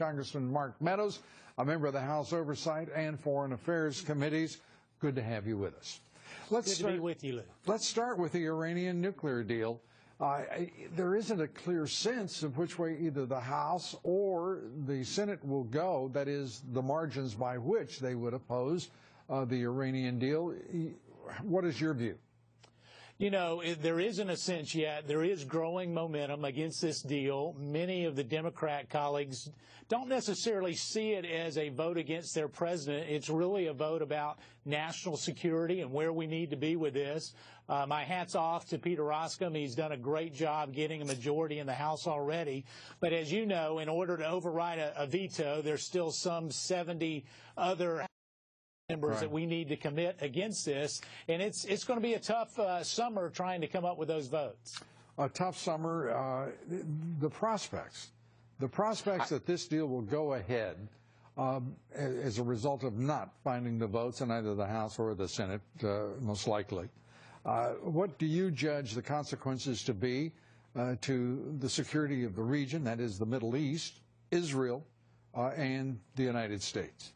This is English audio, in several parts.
Congressman Mark Meadows, a member of the House Oversight and Foreign Affairs Committees. Good to have you with us. Good to be with you, Lou. Let's start with the Iranian nuclear deal. There isn't a clear sense of which way either the House or the Senate will go, that is, the margins by which they would oppose the Iranian deal. What is your view? You know, there isn't a sense yet. There is growing momentum against this deal. Many of the Democrat colleagues don't necessarily see it as a vote against their president. It's really a vote about national security and where we need to be with this. My hat's off to Peter Roskam. He's done a great job getting a majority in the House already. But as you know, in order to override a veto, there's still some 70 other members that we need to commit against this, and it's going to be a tough summer trying to come up with those votes. A tough summer. The prospects that this deal will go ahead as a result of not finding the votes in either the House or the Senate, most likely. What do you judge the consequences to be to the security of the region, that is the Middle East, Israel, and the United States?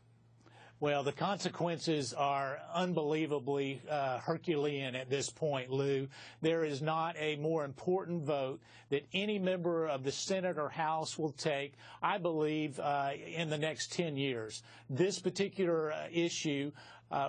Well, the consequences are unbelievably Herculean at this point, Lou. There is not a more important vote that any member of the Senate or House will take, I believe, in the next 10 years. This particular issue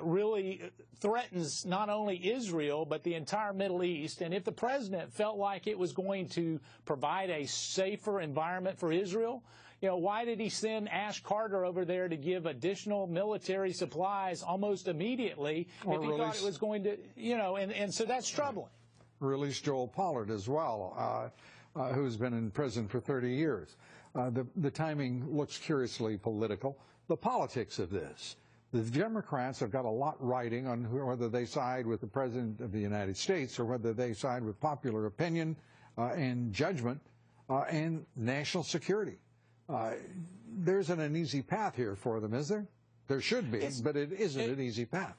really threatens not only Israel, but the entire Middle East. And if the president felt like it was going to provide a safer environment for Israel, you know, why did he send Ash Carter over there to give additional military supplies almost immediately if he thought it was going to, you know, and so that's troubling. Release Joel Pollard as well, who's been in prison for 30 years. The timing looks curiously political. The politics of this. The Democrats have got a lot riding on whether they side with the President of the United States or whether they side with popular opinion and judgment and national security. There isn't an easy path here for them, is there? There should be, but it isn't an easy path.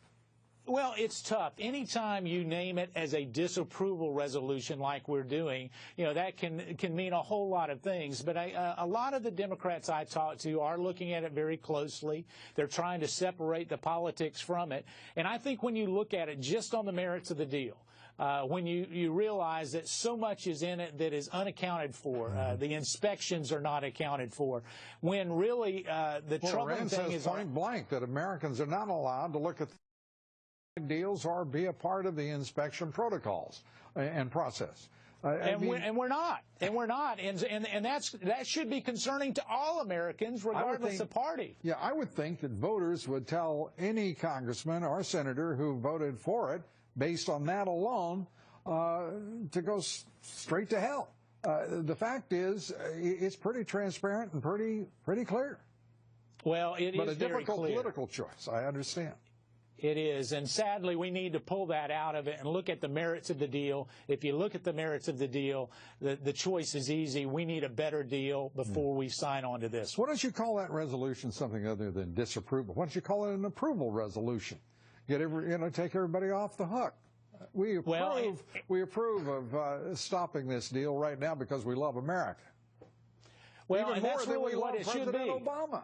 Well, it's tough. Anytime you name it as a disapproval resolution like we're doing, you know, that can mean a whole lot of things. But a lot of the Democrats I talk to are looking at it very closely. They're trying to separate the politics from it. And I think when you look at it just on the merits of the deal, when you realize that so much is in it that is unaccounted for, the inspections are not accounted for, when really the troubling thing is point blank that Americans are not allowed to look at deals or be a part of the inspection protocols and process. And we're not, and that should be concerning to all Americans, regardless of party. Yeah, I would think that voters would tell any congressman or senator who voted for it, based on that alone, to go straight to hell. The fact is, it's pretty transparent and pretty clear. Well, it is very clear. But a difficult political choice, I understand. It is, and sadly, we need to pull that out of it and look at the merits of the deal. If you look at the merits of the deal, the choice is easy. We need a better deal before we sign on to this. Why don't you call that resolution something other than disapproval? Why don't you call it an approval resolution? Take everybody off the hook. We approve of stopping this deal right now because we love America. Well, even and more that's than really we what love it should President be. Obama.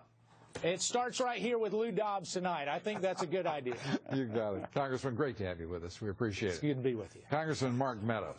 It starts right here with Lou Dobbs tonight. I think that's a good idea. You got it. Congressman, great to have you with us. We appreciate it. It's good to be with you. Congressman Mark Meadows.